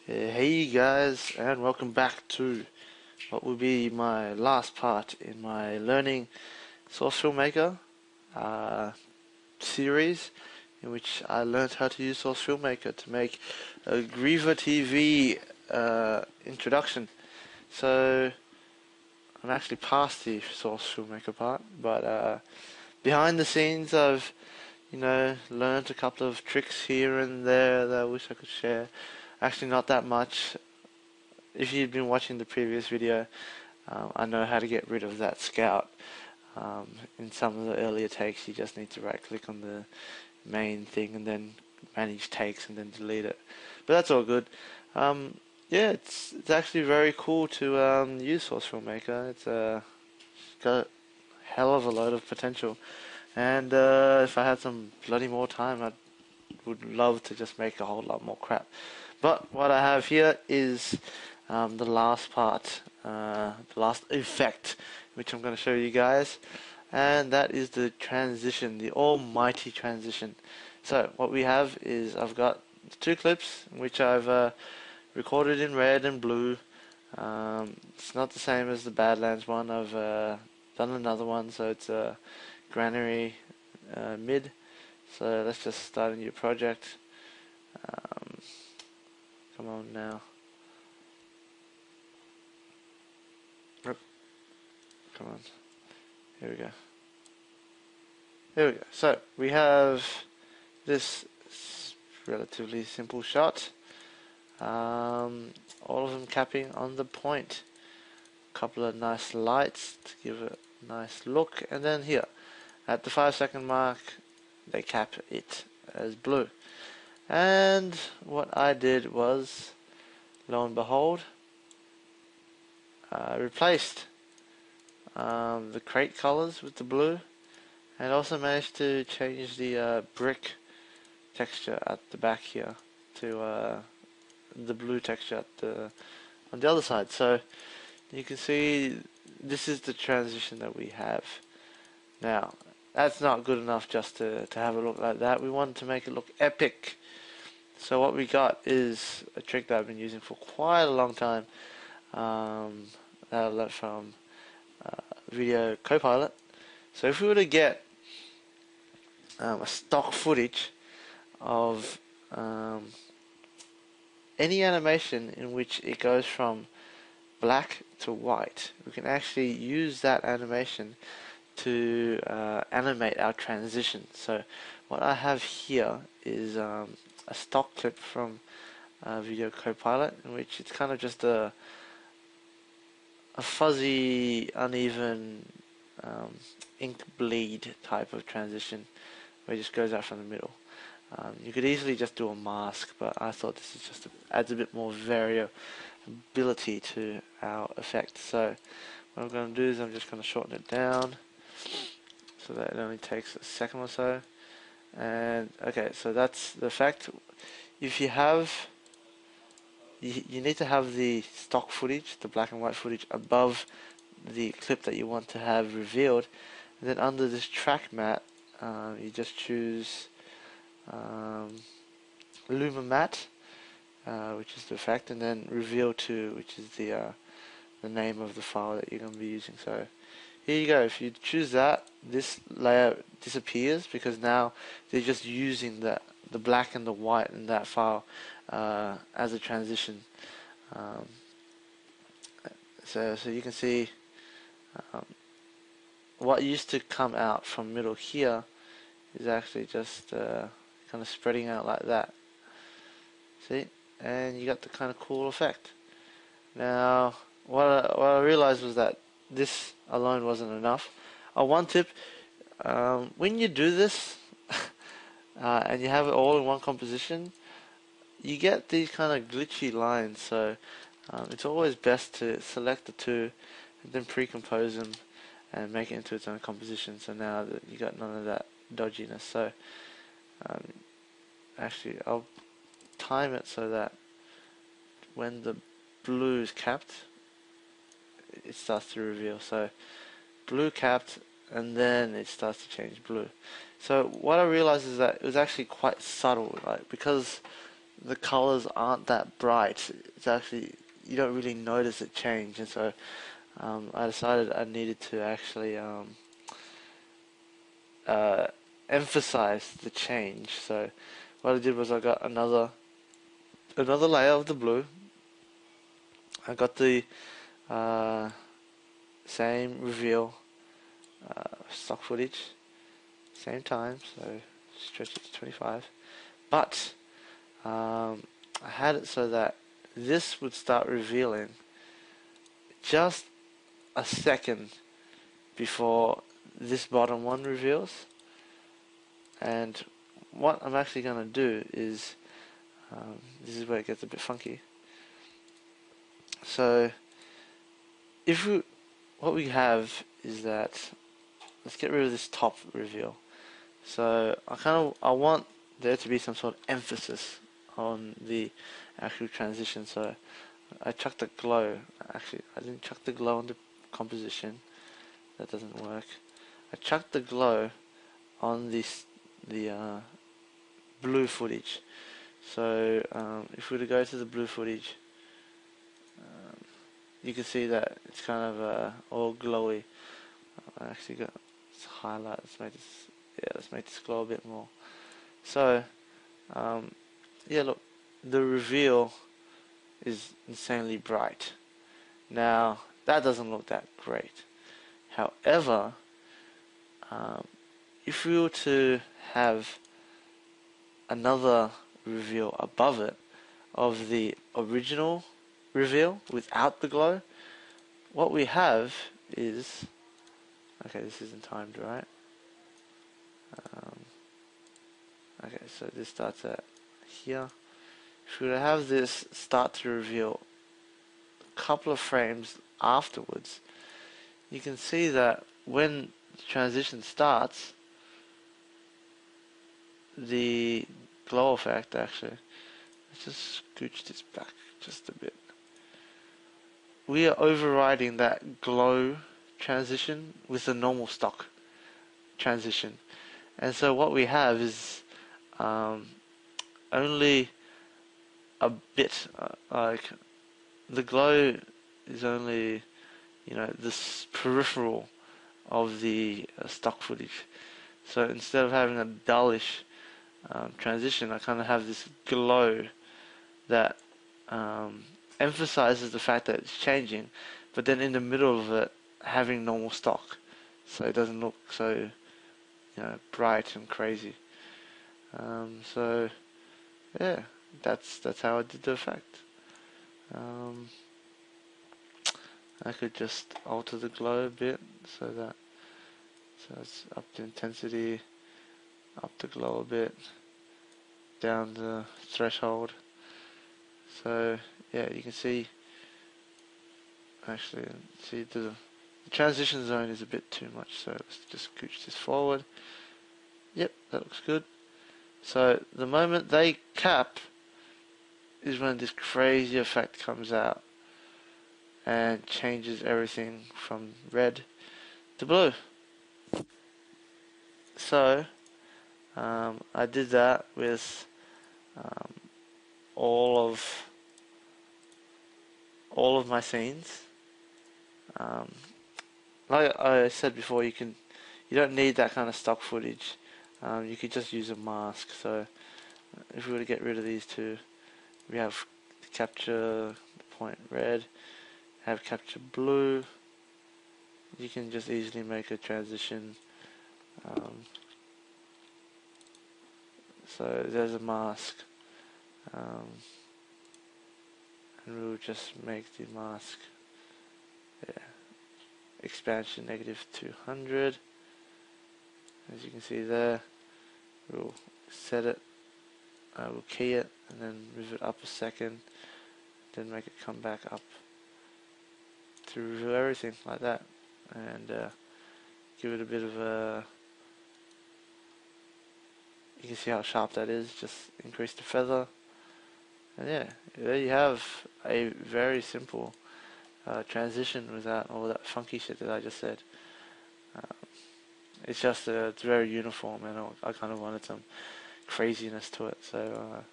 Hey guys, and welcome back to what will be my last part in my learning Source Filmmaker series, in which I learned how to use Source Filmmaker to make a Greaver TV introduction. So I'm actually past the Source Filmmaker part, but behind the scenes I've learned a couple of tricks here and there that I wish I could share. Actually, not that much. If you've been watching the previous video, I know how to get rid of that scout. In some of the earlier takes, you just need to right click on the main thing and then manage takes and then delete it. But that's all good. Yeah, it's actually very cool to use Source Filmmaker. It's got a hell of a load of potential. And if I had some bloody more time, I would love to just make a whole lot more crap. But what I have here is the last part, the last effect, which I'm going to show you guys, and that is the transition, the almighty transition. So what we have is I've got two clips which I've recorded in red and blue. It's not the same as the Badlands one. I've done another one, so it's a granary mid. So let's just start a new project. Come on now. Oh, come on. Here we go. Here we go. So we have this relatively simple shot. All of them capping on the point. A couple of nice lights to give it a nice look, and then here at the 5-second mark they cap it as blue. And what I did was, lo and behold, replaced the crate colors with the blue, and also managed to change the brick texture at the back here to the blue texture on the other side. So you can see this is the transition that we have. Now that's not good enough just to have it look like that. We wanted to make it look epic. So what we got is a trick that I've been using for quite a long time, that I learned from Video Copilot. So if we were to get a stock footage of any animation in which it goes from black to white, we can actually use that animation to animate our transition. So what I have here is a stock clip from Video Copilot, in which it's kind of just a fuzzy, uneven ink bleed type of transition where it just goes out from the middle. You could easily just do a mask, but I thought this is just adds a bit more variability to our effect. So what I'm going to do is I'm just going to shorten it down so that it only takes a second or so. And okay, so that's the effect. If you have, you need to have the stock footage, the black and white footage, above the clip that you want to have revealed. And then under this track mat, you just choose Luma Matte, which is the effect, and then Reveal To, which is the name of the file that you're going to be using. So here you go. If you choose that, this layer disappears because now they're just using the black and the white in that file as a transition. So you can see what used to come out from middle here is actually just kind of spreading out like that. See, and you got the kind of cool effect. Now, what I realized was that this alone wasn't enough. One tip, when you do this and you have it all in one composition, you get these kind of glitchy lines. So it's always best to select the two and then pre-compose them and make it into its own composition. So now that you got none of that dodginess. So actually I'll time it so that when the blue is capped, it starts to reveal. So blue capped, and then it starts to change blue. So what I realized is that it was actually quite subtle, like because the colors aren't that bright. It's actually, you don't really notice it change, and so I decided I needed to actually emphasize the change. So what I did was I got another layer of the blue. I got the same reveal stock footage, same time, so stretch it to 25. But I had it so that this would start revealing just a second before this bottom one reveals. And what I'm actually going to do is, this is where it gets a bit funky. So what we have is that, let's get rid of this top reveal. So I want there to be some sort of emphasis on the actual transition. So I chucked the glow. Actually, I didn't chuck the glow on the composition. That doesn't work. I chucked the glow on the blue footage. So if we were to go to the blue footage, you can see that it's kind of all glowy. I actually got this highlight. Let's make this glow a bit more. So yeah, look, the reveal is insanely bright. Now that doesn't look that great. However, if we were to have another reveal above it of the original reveal without the glow, what we have is, okay, this isn't timed right. Okay, so this starts at here. If we were to have this start to reveal a couple of frames afterwards, you can see that when the transition starts, the glow effect actually, let's just scooch this back just a bit. We are overriding that glow transition with the normal stock transition, and so what we have is only a bit, like the glow is only, this peripheral of the stock footage. So instead of having a dullish transition, I kind of have this glow that emphasizes the fact that it's changing, but then in the middle of it having normal stock, so it doesn't look so bright and crazy. So yeah, that's how I did the effect. I could just alter the glow a bit so it's up the intensity, up the glow a bit, down the threshold. So yeah, you can see, actually, the transition zone is a bit too much, so let's just scooch this forward. Yep, that looks good. So the moment they cap is when this crazy effect comes out and changes everything from red to blue. So I did that with all of my scenes. Like I said before, you don't need that kind of stock footage. You could just use a mask. So if we were to get rid of these two, we have capture the point red, have capture blue. You can just easily make a transition. So there's a mask, and we'll just make the mask expansion -200. As you can see there, we'll set it, we'll key it, and then move it up a second, then make it come back up to reveal everything like that, and give it a bit of a, you can see how sharp that is, just increase the feather, and yeah, there you have a very simple transition without all that funky shit that I just said. It's just it's very uniform, and I kind of wanted some craziness to it, so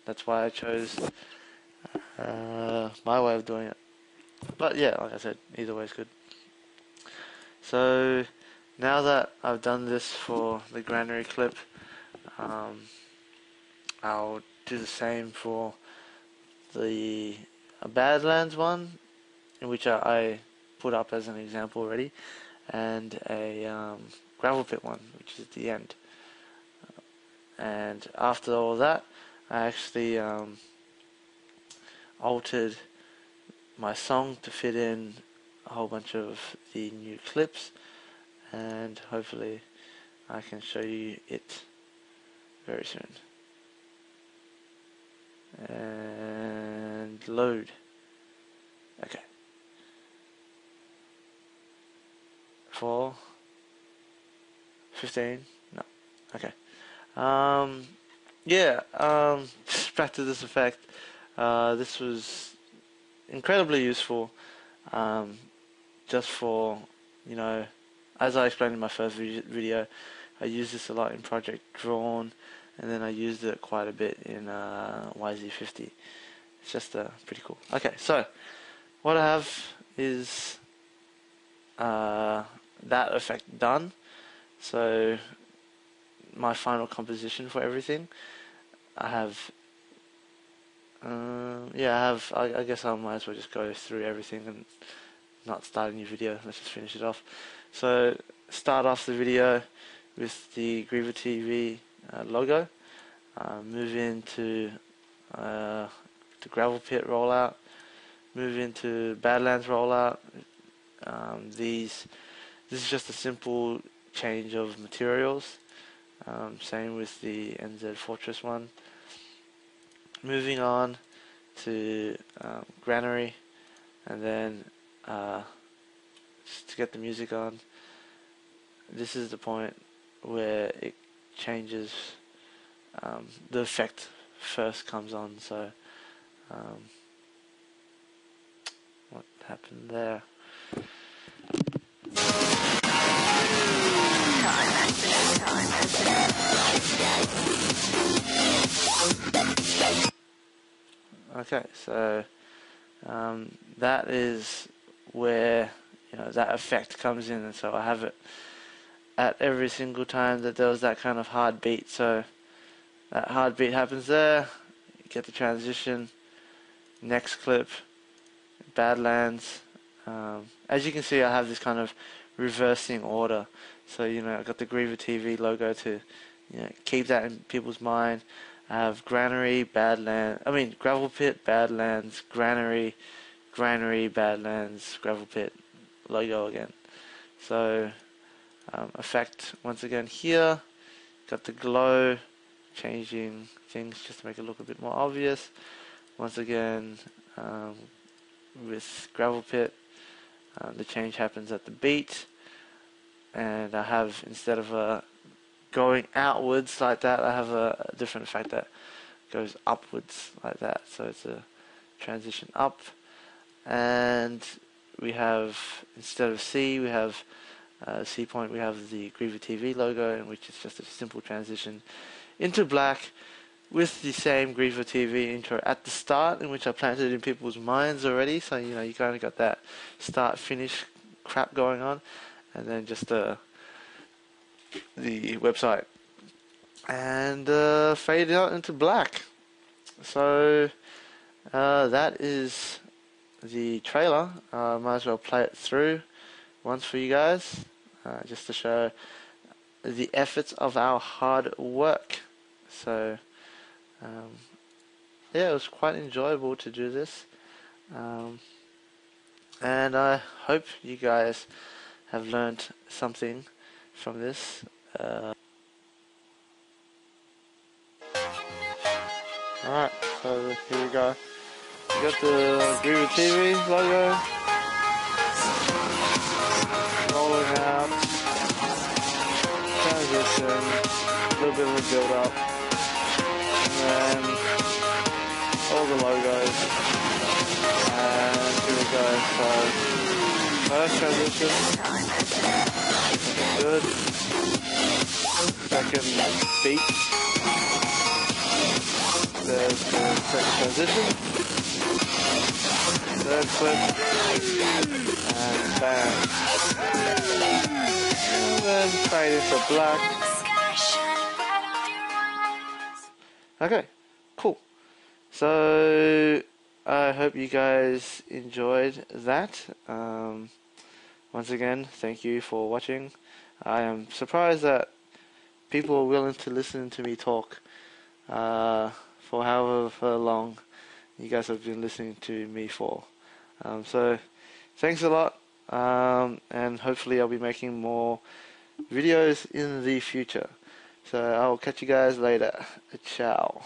that's why I chose my way of doing it. But yeah, like I said, either way is good. So now that I've done this for the granary clip, I'll do the same for the Badlands one, in which I put up as an example already, and a gravel pit one, which is at the end. And after all that, I actually altered my song to fit in a whole bunch of the new clips, and hopefully I can show you it very soon. And load. Okay. 4, 15, no, okay. Yeah, just back to this effect. This was incredibly useful, just for, as I explained in my first video, I used this a lot in Project Drawn, and then I used it quite a bit in YZ50. It's just pretty cool. Okay, so what I have is that effect done. So my final composition for everything, I have I guess I might as well just go through everything and not start a new video. Let's just finish it off. So start off the video with the Greaver TV logo, move into the gravel pit rollout, move into Badlands rollout. This is just a simple change of materials. Same with the NZ Fortress one. Moving on to Granary, and then just to get the music on, this is the point where it changes, the effect first comes on. So what happened there? Okay, so that is where that effect comes in, and so I have it at every single time that there was that kind of hard beat. So that hard beat happens there, you get the transition, next clip, Badlands. As you can see, I have this kind of reversing order. So I got the Greaver TV logo to keep that in people's mind. I have Gravel Pit, Badlands, Granary, Badlands, Gravel Pit, logo again. So effect once again here, got the glow, changing things just to make it look a bit more obvious. Once again with Gravel Pit, the change happens at the beat, and I have, instead of going outwards like that, I have a different effect that goes upwards like that. So it's a transition up, and we have, instead of C, we have C point, we have the Greaver TV logo, in which is just a simple transition into black with the same Greaver TV intro at the start, in which I planted in people's minds already. So you kind of got that start finish crap going on, and then just the website, and fade out into black. So that is the trailer. Might as well play it through once for you guys, just to show the efforts of our hard work. So yeah, it was quite enjoyable to do this, and I hope you guys have learned something from this. Alright, so here we go. We got the Greaver TV logo rolling out, transition, a little bit of a build up, and then all the logos, and here we go. So first transition, good. Second beat, there's the second transition, third flip, and bam. And then fade into black. Okay, cool. So I hope you guys enjoyed that. Once again, thank you for watching. I am surprised that people are willing to listen to me talk for however long you guys have been listening to me for. So thanks a lot, and hopefully I'll be making more videos in the future. So I'll catch you guys later. Ciao.